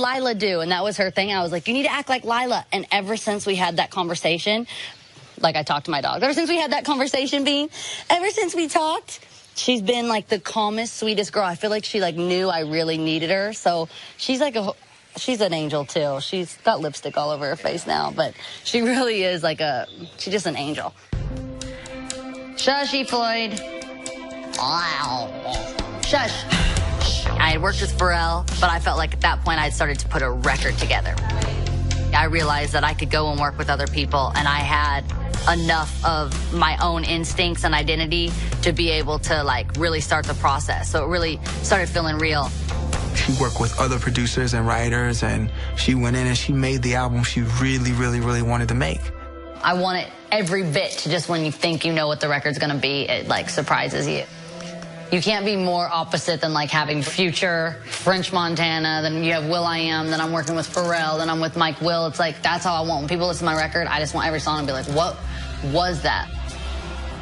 Lila do? And that was her thing. I was like, you need to act like Lila. And ever since we had that conversation, like I talked to my dog, ever since we had that conversation, ever since we talked, she's been like the calmest, sweetest girl. I feel like she like knew I really needed her. So she's like she's an angel too. She's got lipstick all over her face now, but she really is like she's just an angel. Shushy, Floyd. Wow. Shush. I had worked with Pharrell, but I felt like at that point I'd started to put a record together. I realized that I could go and work with other people, and I had enough of my own instincts and identity to be able to like really start the process. So it really started feeling real. She worked with other producers and writers, and she went in and she made the album she really, really, really wanted to make. I want it every bit to just when you think you know what the record's gonna be, it like surprises you. You can't be more opposite than like having Future, French Montana, then you have will.i.am, then I'm working with Pharrell, then I'm with Mike Will. It's like, that's how I want. When people listen to my record, I just want every song to be like, what was that?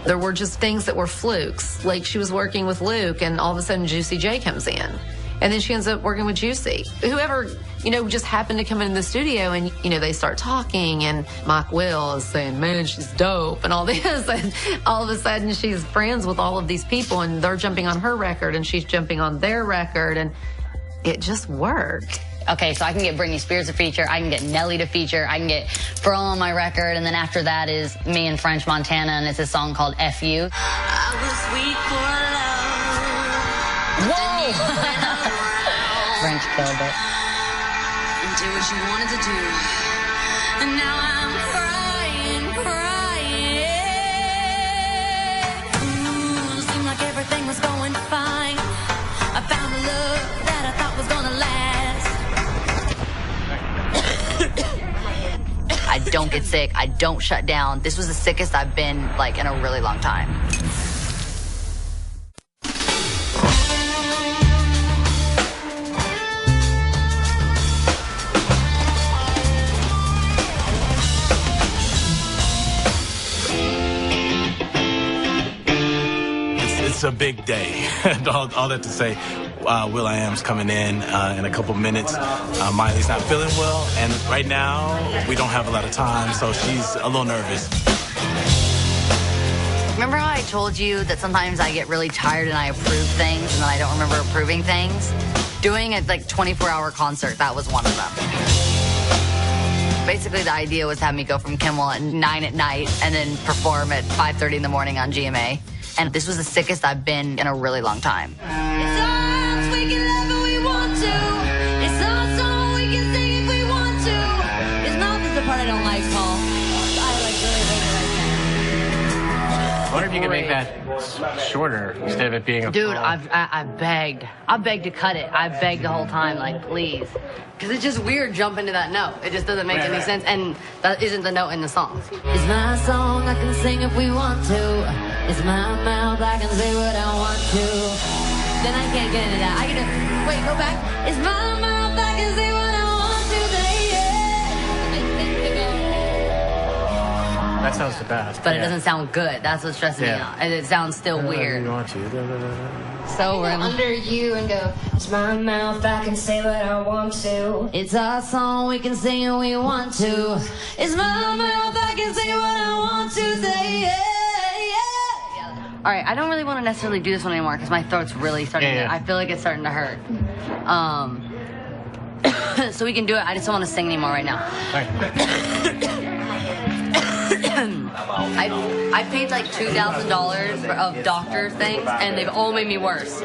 There were just things that were flukes. Like she was working with Luke and all of a sudden Juicy J comes in. And then she ends up working with Juicy. Whoever, you know, just happened to come in the studio and, you know, they start talking and Mike Will is saying, man, she's dope and all this. And all of a sudden she's friends with all of these people and they're jumping on her record and she's jumping on their record and it just worked. Okay, so I can get Britney Spears to feature, I can get Nelly to feature, I can get Pharrell on my record, and then after that is me and French Montana, and it's a song called F You. I was weak for love. Whoa! French killed it. And do what you wanted to do. And now I'm crying. Ooh, seemed like everything was going fine. I found a love that I thought was gonna last. I don't get sick. I don't shut down. This was the sickest I've been like in a really long time. It's a big day. all that to say, will.i.am's coming in a couple minutes. Miley's not feeling well, and right now we don't have a lot of time, so she's a little nervous. Remember how I told you that sometimes I get really tired and I approve things and then I don't remember approving things? Doing a like 24-hour concert, that was one of them. Basically, the idea was to have me go from Kimmel at 9 at night and then perform at 5:30 in the morning on GMA. And this was the sickest I've been in a really long time. It's ours, we can love if we want to. It's our song, we can sing if we want to. It's not just the part I don't like, Paul. I like really think that I wonder if you can make that shorter instead of it being a Dude, full... I begged. I begged to cut it. I begged the whole time, like, please. Because it's just weird jumping to that note. It just doesn't make any sense. And that isn't the note in the song. It's my song, I can sing if we want to. It's my mouth, I can say what I want to. Then I can't get into that. I can just, wait, go back. It's my mouth, I can say what I want to. That sounds the best. But it doesn't sound good. That's what stresses me out. And it sounds still weird. You want to. So we're Under you and go, it's my mouth, I can say what I want to. It's our song, we can sing if we want to. It's my mouth, I can say what I want to say, yeah. All right, I don't really want to necessarily do this one anymore because my throat's really starting to, I feel like it's starting to hurt. So we can do it. I just don't want to sing anymore right now. I paid like $2,000 of doctor things, and they've all made me worse.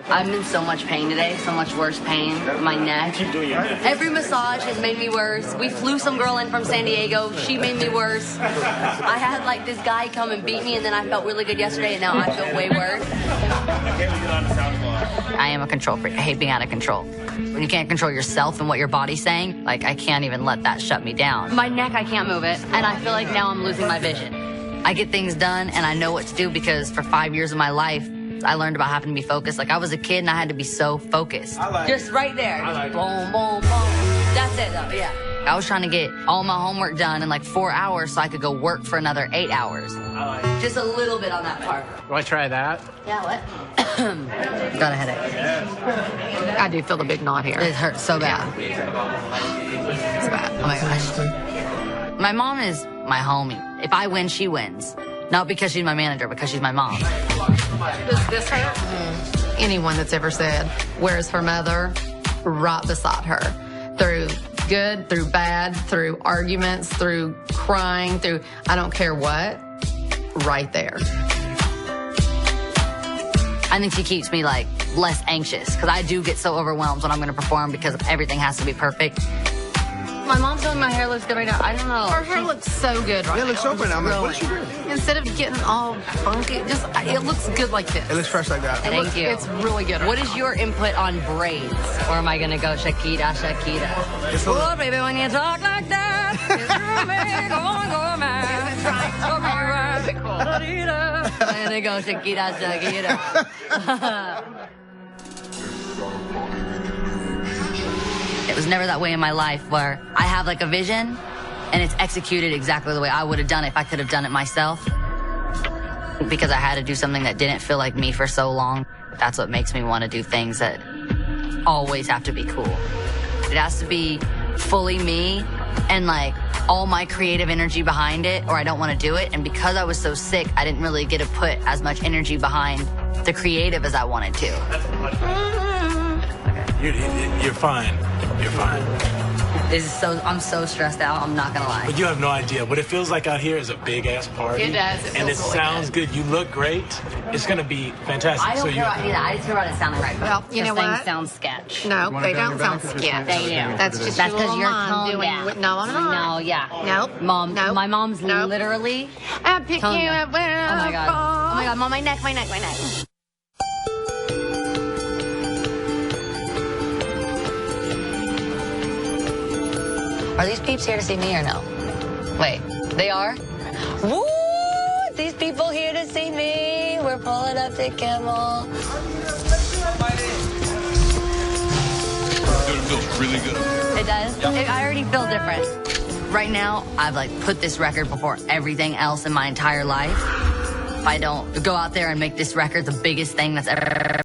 I'm in so much pain today, so much worse pain. My neck. Every massage has made me worse. We flew some girl in from San Diego. She made me worse. I had like this guy come and beat me, and then I felt really good yesterday, and now I feel way worse. I am a control freak. I hate being out of control. When you can't control yourself and what your body's saying, like I can't even let that shut me down. My neck, I can't move it, and I feel like now I'm losing my vision. I get things done, and I know what to do because for 5 years of my life, I learned about having to be focused. Like I was a kid, and I had to be so focused. Just right there. Just boom, boom, boom. That's it, though. Yeah. I was trying to get all my homework done in like 4 hours so I could go work for another 8 hours. Just a little bit on that part. Do I try that? Yeah, what? Got a headache. I do feel the big knot here. It hurts so bad. It's bad. Oh my gosh. My mom is my homie. If I win, she wins. Not because she's my manager, because she's my mom. Does this hurt? Anyone that's ever said, where's her mother? Right beside her. Through good, through bad, through arguments, through crying, through I don't care what. Right there. I think she keeps me like less anxious because I do get so overwhelmed when I'm going to perform because everything has to be perfect. My mom's telling my hair looks good right now. I don't know. Her hair looks so good right now. It looks so good. I'm like, what is she doing? Instead of getting all funky, it looks good like this. It looks fresh like that. Thank you. It's really good. What is your input on braids? Or am I going to go Shakira, Shakira? Oh, baby, when you talk like that, it's me, go on, go, man. I'm going to go Shakira, Shakira. It was never that way in my life where I have like a vision and it's executed exactly the way I would have done it if I could have done it myself. Because I had to do something that didn't feel like me for so long. That's what makes me want to do things that always have to be cool. It has to be fully me and like all my creative energy behind it or I don't want to do it. And because I was so sick, I didn't really get to put as much energy behind the creative as I wanted to. You're fine. You're fine. I'm so stressed out. I'm not gonna lie. But you have no idea. What it feels like out here is a big ass party. It does. And it sounds good. You look great. It's gonna be fantastic. I don't care about any of that. I just care about it sounding right. Well, you know Things what? sound sketch. No, they don't sound sketch. They do. That's just That's your because little you're mom toned down. doing. No, I'm not. No, yeah. Nope. Mom, Nope. my mom's Nope. literally. I pick toned you down. up when Oh my god. Oh my god, Mom, my neck. Are these peeps here to see me or no? Wait, they are? Woo! These people here to see me. We're pulling up to Kimmel. It feels really good. It does? Yep. I already feel different. Right now, I've like put this record before everything else in my entire life. If I don't go out there and make this record the biggest thing that's ever